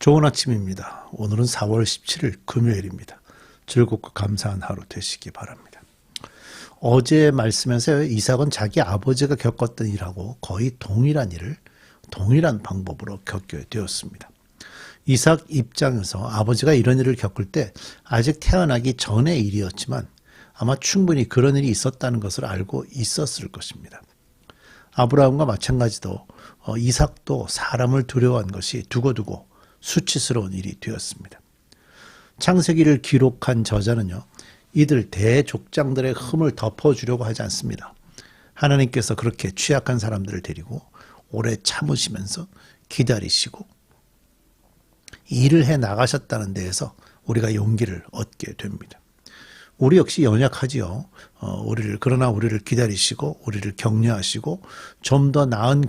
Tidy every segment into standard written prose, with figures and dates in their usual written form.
좋은 아침입니다. 오늘은 4월 17일 금요일입니다. 즐겁고 감사한 하루 되시기 바랍니다. 어제 말씀에서 이삭은 자기 아버지가 겪었던 일하고 거의 동일한 방법으로 겪게 되었습니다. 이삭 입장에서 아버지가 이런 일을 겪을 때 아직 태어나기 전의 일이었지만 아마 충분히 그런 일이 있었다는 것을 알고 있었을 것입니다. 아브라함과 마찬가지로 이삭도 사람을 두려워한 것이 두고두고 수치스러운 일이 되었습니다. 창세기를 기록한 저자는요, 이들 대족장들의 흠을 덮어주려고 하지 않습니다. 하나님께서 그렇게 취약한 사람들을 데리고 오래 참으시면서 기다리시고 일을 해 나가셨다는 데에서 우리가 용기를 얻게 됩니다. 우리 역시 연약하지요. 그러나 우리를 기다리시고 우리를 격려하시고 좀 더 나은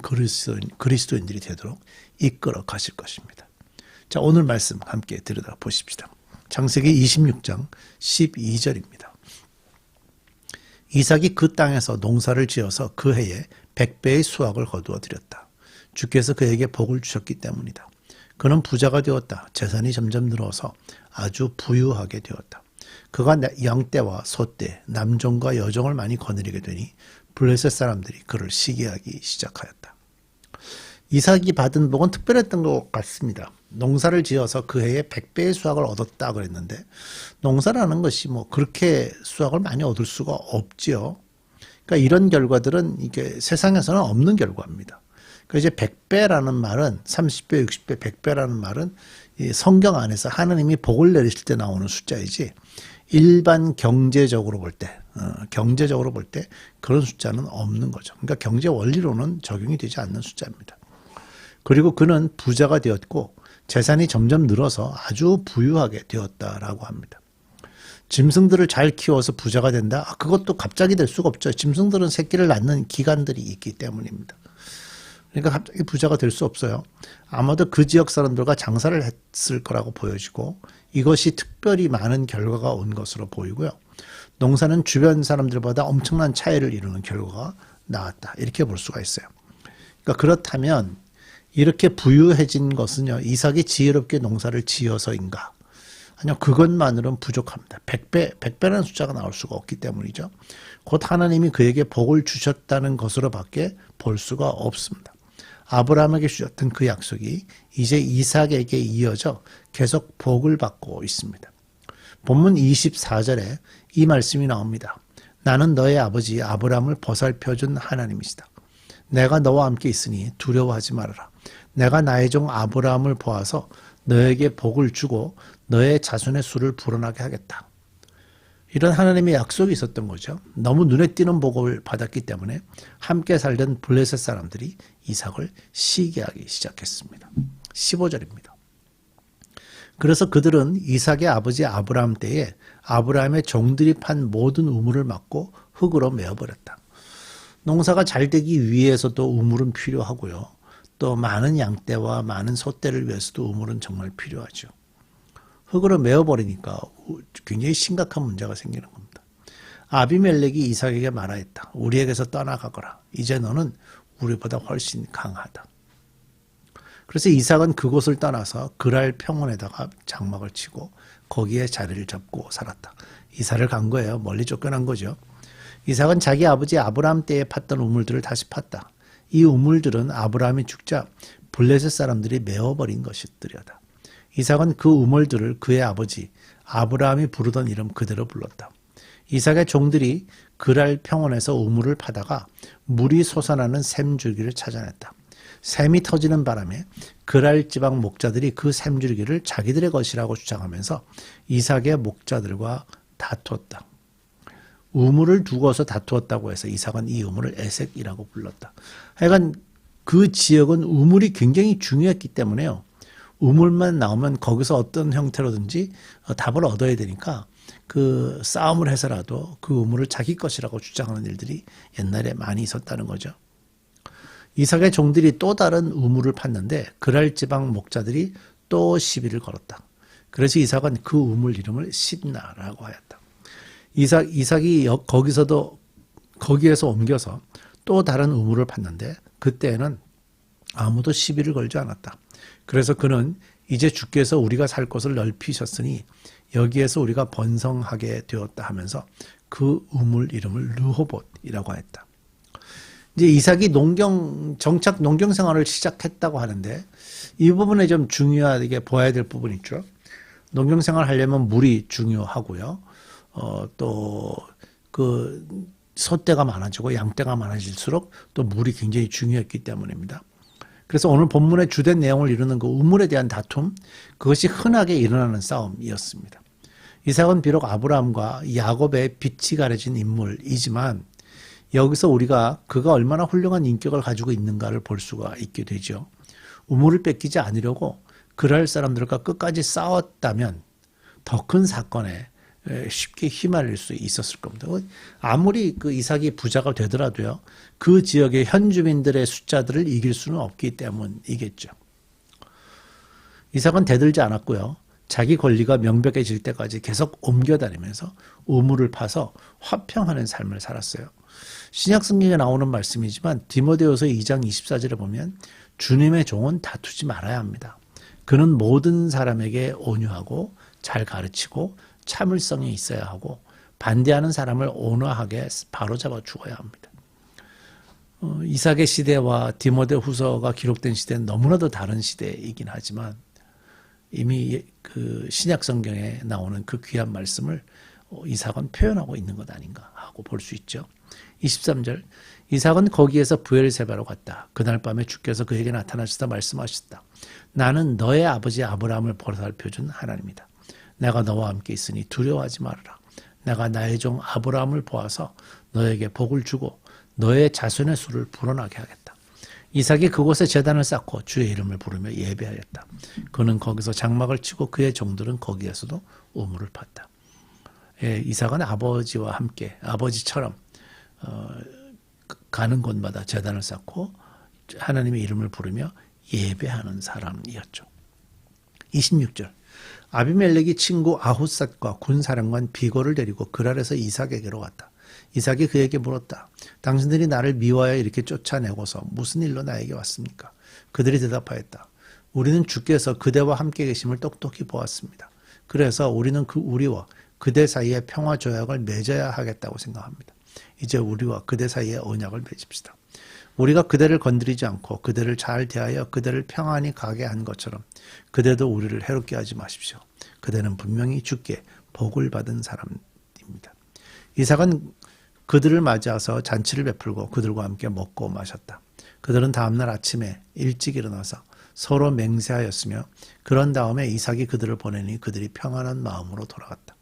그리스도인들이 되도록 이끌어 가실 것입니다. 자, 오늘 말씀 함께 들여다보십시다. 창세기 26장 12절입니다. 이삭이 그 땅에서 농사를 지어서 그 해에 100배의 수확을 거두어 드렸다. 주께서 그에게 복을 주셨기 때문이다. 그는 부자가 되었다. 재산이 점점 늘어서 아주 부유하게 되었다. 그가 양떼와 소떼, 남종과 여종을 많이 거느리게 되니 블레셋 사람들이 그를 시기하기 시작하였다. 이삭이 받은 복은 특별했던 것 같습니다. 농사를 지어서 그 해에 100배의 수확을 얻었다 그랬는데 농사라는 것이 그렇게 수확을 많이 얻을 수가 없지요. 그러니까 이런 결과들은 이게 세상에서는 없는 결과입니다. 그러니까 이제 100배라는 말은 30배, 60배, 100배라는 말은 이 성경 안에서 하나님이 복을 내리실 때 나오는 숫자이지 일반 경제적으로 볼 때 그런 숫자는 없는 거죠. 그러니까 경제 원리로는 적용이 되지 않는 숫자입니다. 그리고 그는 부자가 되었고 재산이 점점 늘어서 아주 부유하게 되었다라고 합니다. 짐승들을 잘 키워서 부자가 된다? 그것도 갑자기 될 수가 없죠. 짐승들은 새끼를 낳는 기간들이 있기 때문입니다. 그러니까 갑자기 부자가 될 수 없어요. 아마도 그 지역 사람들과 장사를 했을 거라고 보여지고 이것이 특별히 많은 결과가 온 것으로 보이고요. 농사는 주변 사람들보다 엄청난 차이를 이루는 결과가 나왔다. 이렇게 볼 수가 있어요. 그러니까 그렇다면 이렇게 부유해진 것은요, 이삭이 지혜롭게 농사를 지어서인가? 아니요, 그것만으로는 부족합니다. 100배라는 숫자가 나올 수가 없기 때문이죠. 곧 하나님이 그에게 복을 주셨다는 것으로밖에 볼 수가 없습니다. 아브라함에게 주셨던 그 약속이 이제 이삭에게 이어져 계속 복을 받고 있습니다. 본문 24절에 이 말씀이 나옵니다. 나는 너의 아버지 아브라함을 보살펴준 하나님이시다. 내가 너와 함께 있으니 두려워하지 말아라. 내가 나의 종 아브라함을 보아서 너에게 복을 주고 너의 자손의 수를 불어나게 하겠다. 이런 하나님의 약속이 있었던 거죠. 너무 눈에 띄는 복을 받았기 때문에 함께 살던 블레셋 사람들이 이삭을 시기하기 시작했습니다. 15절입니다. 그래서 그들은 이삭의 아버지 아브라함 때에 아브라함의 종들이 판 모든 우물을 막고 흙으로 메어버렸다. 농사가 잘 되기 위해서도 우물은 필요하고요. 또 많은 양떼와 많은 소떼를 위해서도 우물은 정말 필요하죠. 흙으로 메어버리니까 굉장히 심각한 문제가 생기는 겁니다. 아비멜렉이 이삭에게 말하였다. 우리에게서 떠나가거라. 이제 너는 우리보다 훨씬 강하다. 그래서 이삭은 그곳을 떠나서 그랄 평원에다가 장막을 치고 거기에 자리를 잡고 살았다. 이삭을 간 거예요. 멀리 쫓겨난 거죠. 이삭은 자기 아버지 아브라함 때에 팠던 우물들을 다시 팠다. 이 우물들은 아브라함이 죽자 블레셋 사람들이 메어버린 것이더려다. 이삭은 그 우물들을 그의 아버지 아브라함이 부르던 이름 그대로 불렀다. 이삭의 종들이 그랄 평원에서 우물을 파다가 물이 솟아나는 샘줄기를 찾아냈다. 샘이 터지는 바람에 그랄 지방 목자들이 그 샘줄기를 자기들의 것이라고 주장하면서 이삭의 목자들과 다투었다. 우물을 두고서 다투었다고 해서 이삭은 이 우물을 에색이라고 불렀다. 하여간 그 지역은 우물이 굉장히 중요했기 때문에요. 우물만 나오면 거기서 어떤 형태로든지 답을 얻어야 되니까 그 싸움을 해서라도 그 우물을 자기 것이라고 주장하는 일들이 옛날에 많이 있었다는 거죠. 이삭의 종들이 또 다른 우물을 팠는데 그랄 지방 목자들이 또 시비를 걸었다. 그래서 이삭은 그 우물 이름을 십나라고 하였다. 이삭이 거기에서 옮겨서 또 다른 우물을 팠는데 그때는 아무도 시비를 걸지 않았다. 그래서 그는 이제 주께서 우리가 살 곳을 넓히셨으니 여기에서 우리가 번성하게 되었다 하면서 그 우물 이름을 르호봇이라고 했다. 이제 이삭이 정착 농경 생활을 시작했다고 하는데 이 부분에 좀 중요하게 보아야 될 부분이 있죠. 농경 생활을 하려면 물이 중요하고요. 또 그 소떼가 많아지고 양떼가 많아질수록 또 물이 굉장히 중요했기 때문입니다. 그래서 오늘 본문의 주된 내용을 이루는 그 우물에 대한 다툼, 그것이 흔하게 일어나는 싸움이었습니다. 이삭은 비록 아브라함과 야곱의 빛이 가려진 인물이지만 여기서 우리가 그가 얼마나 훌륭한 인격을 가지고 있는가를 볼 수가 있게 되죠. 우물을 뺏기지 않으려고 그랄 사람들과 끝까지 싸웠다면 더 큰 사건에 쉽게 휘말릴 수 있었을 겁니다. 아무리 그 이삭이 부자가 되더라도요, 그 지역의 현주민들의 숫자들을 이길 수는 없기 때문이겠죠. 이삭은 대들지 않았고요. 자기 권리가 명백해질 때까지 계속 옮겨다니면서 우물을 파서 화평하는 삶을 살았어요. 신약 성경에 나오는 말씀이지만 디모데후서 2장 24절에 보면 주님의 종은 다투지 말아야 합니다. 그는 모든 사람에게 온유하고 잘 가르치고 참을성이 있어야 하고 반대하는 사람을 온화하게 바로잡아 주어야 합니다. 이삭의 시대와 디모데후서가 기록된 시대는 너무나도 다른 시대이긴 하지만 이미 그 신약 성경에 나오는 그 귀한 말씀을 이삭은 표현하고 있는 것 아닌가 하고 볼 수 있죠. 23절 이삭은 거기에서 브엘세바로 갔다. 그날 밤에 주께서 그에게 나타나셔서 말씀하셨다. 나는 너의 아버지 아브라함을 보살펴준 하나님이다. 내가 너와 함께 있으니 두려워하지 말아라. 내가 나의 종 아브라함을 보아서 너에게 복을 주고 너의 자손의 수를 불어나게 하겠다. 이삭이 그곳에 제단을 쌓고 주의 이름을 부르며 예배하였다. 그는 거기서 장막을 치고 그의 종들은 거기에서도 우물을 팠다. 예, 이삭은 아버지와 함께 아버지처럼 가는 곳마다 제단을 쌓고 하나님의 이름을 부르며 예배하는 사람이었죠. 26절 아비멜렉이 친구 아훗삿과 군사령관 비골을 데리고 그랄에서 이삭에게로 갔다. 이삭이 그에게 물었다. 당신들이 나를 미워하여 이렇게 쫓아내고서 무슨 일로 나에게 왔습니까? 그들이 대답하였다. 우리는 주께서 그대와 함께 계심을 똑똑히 보았습니다. 그래서 우리는 우리와 그대 사이에 평화 조약을 맺어야 하겠다고 생각합니다. 이제 우리와 그대 사이에 언약을 맺읍시다. 우리가 그대를 건드리지 않고 그대를 잘 대하여 그대를 평안히 가게 한 것처럼 그대도 우리를 해롭게 하지 마십시오. 그대는 분명히 주께 복을 받은 사람입니다. 이삭은 그들을 맞이해서 잔치를 베풀고 그들과 함께 먹고 마셨다. 그들은 다음날 아침에 일찍 일어나서 서로 맹세하였으며 그런 다음에 이삭이 그들을 보내니 그들이 평안한 마음으로 돌아갔다.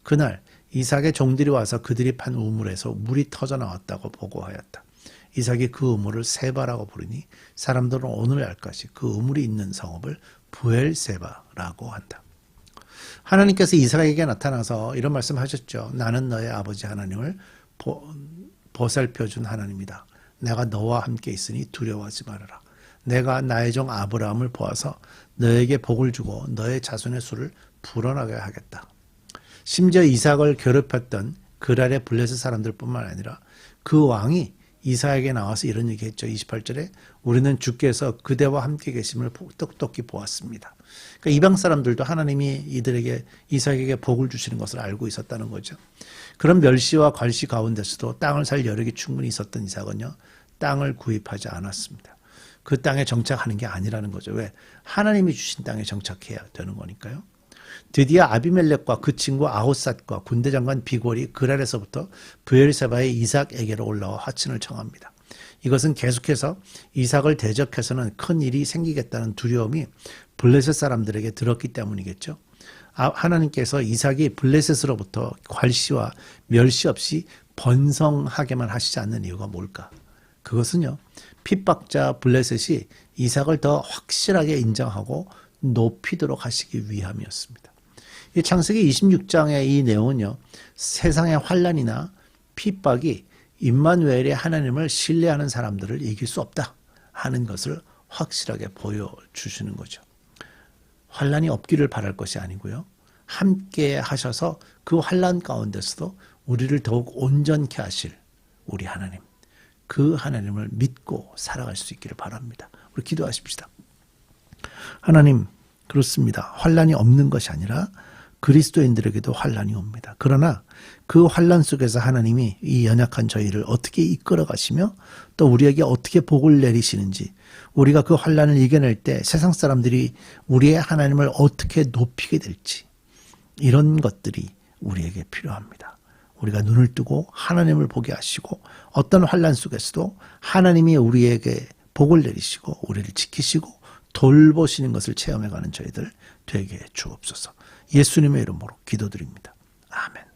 그날 이삭의 종들이 와서 그들이 판 우물에서 물이 터져 나왔다고 보고하였다. 이삭이 그 우물을 세바라고 부르니 사람들은 오늘 알까지 그 우물이 있는 성읍을 브엘세바라고 한다. 하나님께서 이삭에게 나타나서 이런 말씀하셨죠. 나는 너의 아버지 하나님을 보살펴준 하나님이다. 내가 너와 함께 있으니 두려워하지 말아라. 내가 나의 종 아브라함을 보아서 너에게 복을 주고 너의 자손의 수를 불어나게 하겠다. 심지어 이삭을 괴롭혔던 그랄의 블레셋 사람들뿐만 아니라 그 왕이 이삭에게 나와서 이런 얘기했죠. 28절에 우리는 주께서 그대와 함께 계심을 똑똑히 보았습니다. 그러니까 이방 사람들도 하나님이 이삭에게 복을 주시는 것을 알고 있었다는 거죠. 그런 멸시와 괄시 가운데서도 땅을 살 여력이 충분히 있었던 이삭은요. 땅을 구입하지 않았습니다. 그 땅에 정착하는 게 아니라는 거죠. 왜? 하나님이 주신 땅에 정착해야 되는 거니까요. 드디어 아비멜렉과 그 친구 아훗삿과 군대장관 비골이 그랄에서부터 브엘세바의 이삭에게로 올라와 화친을 청합니다. 이것은 계속해서 이삭을 대적해서는 큰 일이 생기겠다는 두려움이 블레셋 사람들에게 들었기 때문이겠죠. 하나님께서 이삭이 블레셋으로부터 괄시와 멸시 없이 번성하게만 하시지 않는 이유가 뭘까? 그것은요. 핍박자 블레셋이 이삭을 더 확실하게 인정하고 높이도록 하시기 위함이었습니다. 이 창세기 26장의 이 내용은요. 세상의 환난이나 핍박이 임마누엘의 하나님을 신뢰하는 사람들을 이길 수 없다 하는 것을 확실하게 보여주시는 거죠. 환난이 없기를 바랄 것이 아니고요. 함께 하셔서 그 환난 가운데서도 우리를 더욱 온전케 하실 우리 하나님, 그 하나님을 믿고 살아갈 수 있기를 바랍니다. 우리 기도하십시다. 하나님, 그렇습니다. 환란이 없는 것이 아니라 그리스도인들에게도 환란이 옵니다. 그러나 그 환란 속에서 하나님이 이 연약한 저희를 어떻게 이끌어 가시며 또 우리에게 어떻게 복을 내리시는지, 우리가 그 환란을 이겨낼 때 세상 사람들이 우리의 하나님을 어떻게 높이게 될지, 이런 것들이 우리에게 필요합니다. 우리가 눈을 뜨고 하나님을 보게 하시고 어떤 환란 속에서도 하나님이 우리에게 복을 내리시고 우리를 지키시고 돌보시는 것을 체험해가는 저희들 되게 해 주옵소서. 예수님의 이름으로 기도드립니다. 아멘.